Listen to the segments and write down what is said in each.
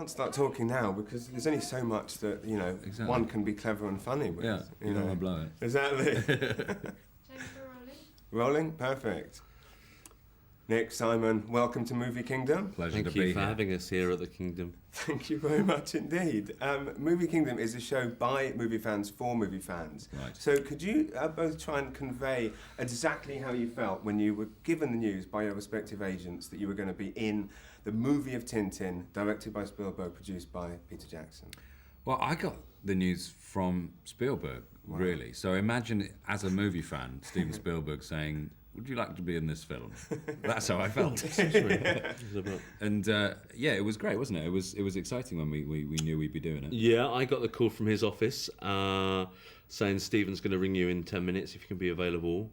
can't start talking now because there's only so much that, one can be clever and funny with. Yeah, you don't want to blow it. Exactly. James, we're rolling. Rolling? Perfect. Nick, Simon, welcome to Movie Kingdom. Pleasure Thank to be you for here. having us here at the Kingdom. Thank you very much indeed. Movie Kingdom is a show by movie fans for movie fans. Right. So could you both try and convey exactly how you felt when you were given the news by your respective agents that you were going to be in the movie of Tintin, directed by Spielberg, produced by Peter Jackson? Well, I got the news from Spielberg, really. So imagine, as a movie fan, Steven Spielberg saying, "Would you like to be in this film?" That's how I felt. And it was great, wasn't it? It was exciting when we knew we'd be doing it. Yeah, I got the call from his office saying Stephen's going to ring you in 10 minutes if you can be available.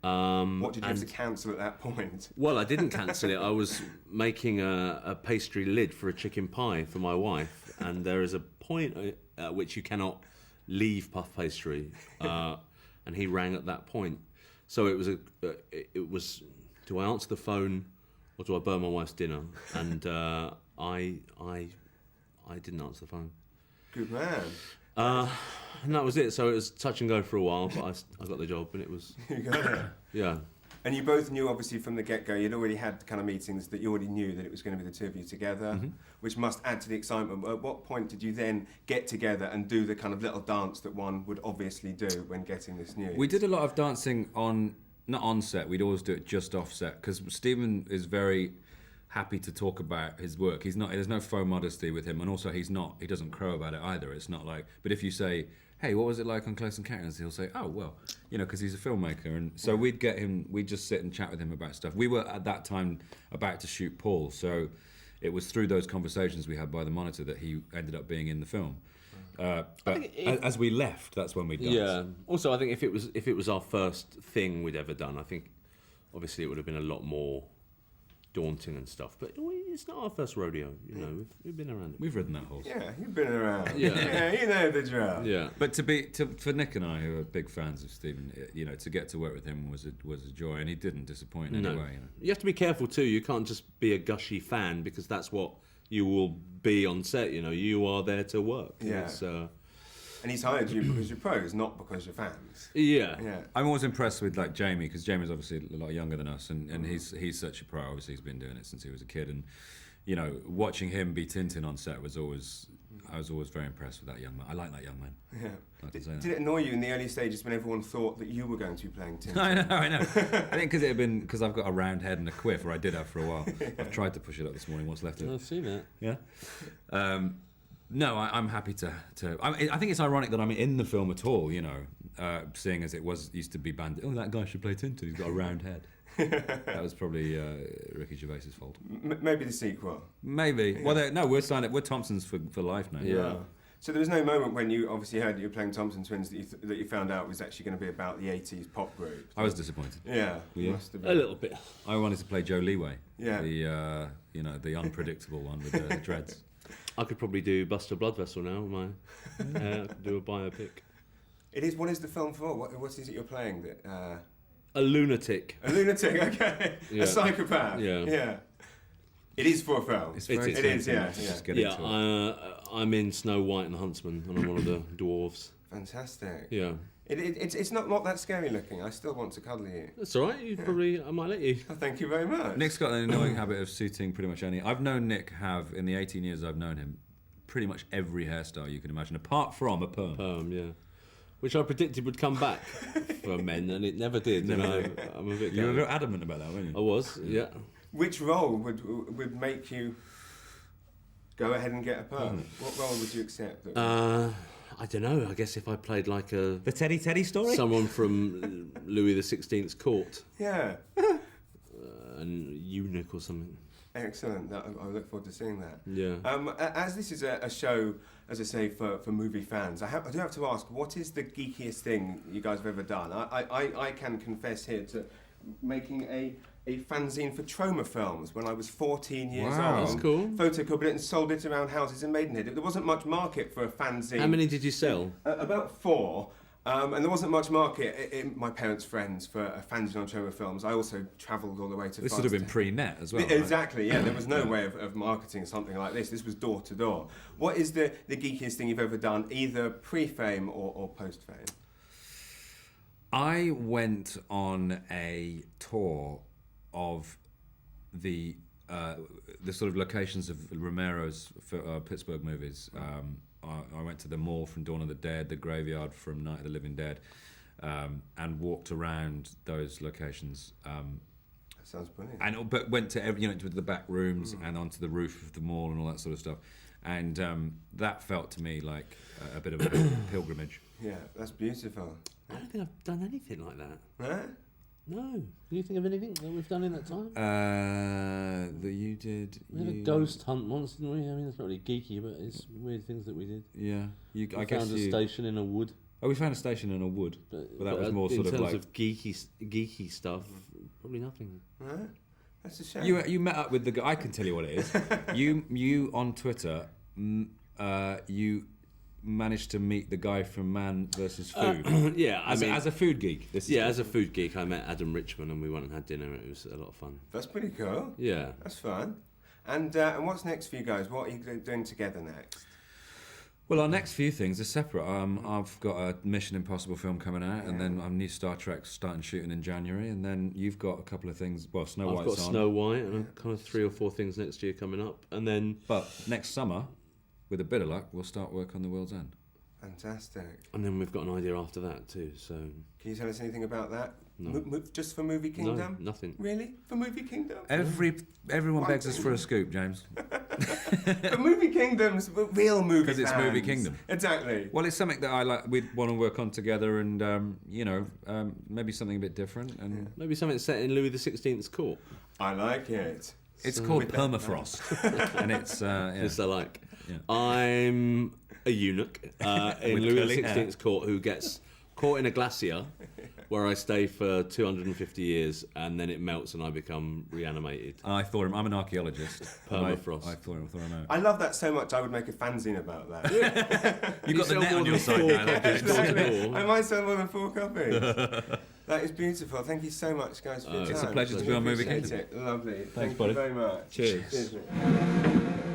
What did you have to cancel at that point? Well, I didn't cancel it. I was making a pastry lid for a chicken pie for my wife, and there is a point at which you cannot leave puff pastry, and he rang at that point. So it was, do I answer the phone or do I burn my wife's dinner? And I didn't answer the phone. Good man. And that was it. So it was touch and go for a while, but I got the job, and it was. You got it. Yeah. And you both knew, obviously, from the get-go, you'd already had kind of meetings that you already knew that it was going to be the two of you together, which must add to the excitement. At what point did you then get together and do the kind of little dance that one would obviously do when getting this news? We did a lot of dancing not on set, we'd always do it just off set, because Stephen is very happy to talk about his work. There's no faux modesty with him, and also he doesn't crow about it either. It's not like, but if you say, "Hey, what was it like on Close Encounters?" he'll say, "Oh, well," because he's a filmmaker. And so we'd just sit and chat with him about stuff. We were at that time about to shoot Paul, so it was through those conversations we had by the monitor that he ended up being in the film. But as we left, that's when we danced. Yeah. Also, I think if it was our first thing we'd ever done, I think obviously it would have been a lot more daunting and stuff. But it's not our first rodeo. We've been around it. We've ridden that horse. Yeah, you've been around. Yeah. Yeah, you know the drill. Yeah. But for Nick and I, who are big fans of Stephen, to get to work with him was a joy, and he didn't disappoint in any way. You have to be careful too. You can't just be a gushy fan, because that's what you will be on set. You are there to work. Yeah. And he's hired you because you're pros, not because you're fans. Yeah. I'm always impressed with Jamie, because Jamie's obviously a lot younger than us, and he's such a pro. Obviously, he's been doing it since he was a kid, and watching him be Tintin on set I was always very impressed with that young man. I like that young man. Yeah. Like to say that. Did it annoy you in the early stages when everyone thought that you were going to be playing Tintin? I know. I think because I've got a round head and a quiff, or I did have for a while. I've tried to push it up this morning. What's left of it? I've seen it. Yeah. No, I'm happy to. I think it's ironic that I'm in the film at all. Seeing as it used to be banned. Oh, that guy should play Tintin. He's got a round head. That was probably Ricky Gervais's fault. Maybe the sequel. Maybe. Yeah. Well, we're signed up. We're Thompsons for life now. Yeah. So there was no moment when you obviously heard that you were playing Thompson Twins that you found out was actually going to be about the 80s pop group. I was disappointed. Yeah. Must have been. A little bit. I wanted to play Joe Leeway. Yeah. The unpredictable one with the dreads. I could probably do Buster Blood Vessel now. Do a biopic. It is. What is the film for? What is it you're playing? That. A lunatic. A lunatic. Okay. Yeah. A psychopath. Yeah. Yeah. It is for a film. It is. Yeah. Just get into it. I'm in Snow White and the Huntsman, and I'm one of the dwarves. Fantastic. Yeah. It's not that scary looking. I still want to cuddle you. That's all right. I might let you. Oh, thank you very much. Nick's got an annoying habit of suiting pretty much any. I've known Nick in the 18 years I've known him, pretty much every hairstyle you can imagine, apart from a perm. Perm, yeah. Which I predicted would come back for men, and it never did. I'm a bit. You were very adamant about that, weren't you? I was, yeah. Which role would make you go ahead and get a perm? What role would you accept? I don't know. I guess if I played like the Teddy story, someone from Louis XVI's court, yeah, an eunuch or something. Excellent. I look forward to seeing that. Yeah. As this is a show, as I say, for movie fans, I do have to ask, what is the geekiest thing you guys have ever done? I can confess here to making a fanzine for Troma Films when I was 14 years old. That's cool. Photocopied it and sold it around houses in Maidenhead. There wasn't much market for a fanzine. How many did you sell? About 4. And there wasn't much market in my parents' friends for a fanzine on Troma Films. I also travelled all the way to This France. would have been pre-net as well. Right? Exactly, yeah. There was no way of marketing something like this. This was door to door. What is the geekiest thing you've ever done, either pre-fame or post-fame? I went on a tour of the sort of locations of Romero's Pittsburgh movies. I went to the mall from Dawn of the Dead, the graveyard from Night of the Living Dead, and walked around those locations. That sounds brilliant. But went to to the back rooms and onto the roof of the mall and all that sort of stuff. And that felt to me like a bit of a pilgrimage. Yeah, that's beautiful. I don't think I've done anything like that. Huh? No. Can you think of anything that we've done in that time? That you did. We had a ghost hunt once, didn't we? I mean, it's not really geeky, but it's weird things that we did. Yeah, We found a station in a wood. Oh, we found a station in a wood, but that was more sort of like in terms of geeky stuff. Probably nothing. Huh? That's a shame. you met up with the guy. I can tell you what it is. you on Twitter, you managed to meet the guy from Man vs. Food. Yeah, as a food geek. As a food geek, I met Adam Richman and we went and had dinner. It was a lot of fun. That's pretty cool. Yeah, that's fun. And what's next for you guys? What are you doing together next? Well, our next few things are separate. I've got a Mission Impossible film coming out, and then our new Star Trek starting shooting in January, and then you've got a couple of things. Well, Snow White's on. I've got Snow White and kind of 3 or 4 things next year coming up, and then. But next summer, with a bit of luck, we'll start work on The World's End. Fantastic. And then we've got an idea after that too. So. Can you tell us anything about that? No. Just for Movie Kingdom? No, nothing. Really? For Movie Kingdom? Everyone begs us for a scoop, James. For Movie Kingdom's real movie because it's Movie Kingdom. Exactly. Well, it's something that I like. We want to work on together, and maybe something a bit different, and maybe something set in Louis XVI's court. I like it. It's called Permafrost, and it's This I like. Yeah. I'm a eunuch in Louis XVI's court who gets caught in a glacier where I stay for 250 years and then it melts and I become reanimated. I'm an archaeologist. Permafrost. I thought him out. I love that so much I would make a fanzine about that. You've got the net on your side now. I might sell more than 4 copies. That is beautiful. Thank you so much, guys, for your time. It's a pleasure to be on Movie Kingdom. Lovely. Thanks, Thank buddy. you very much. Cheers. Cheers.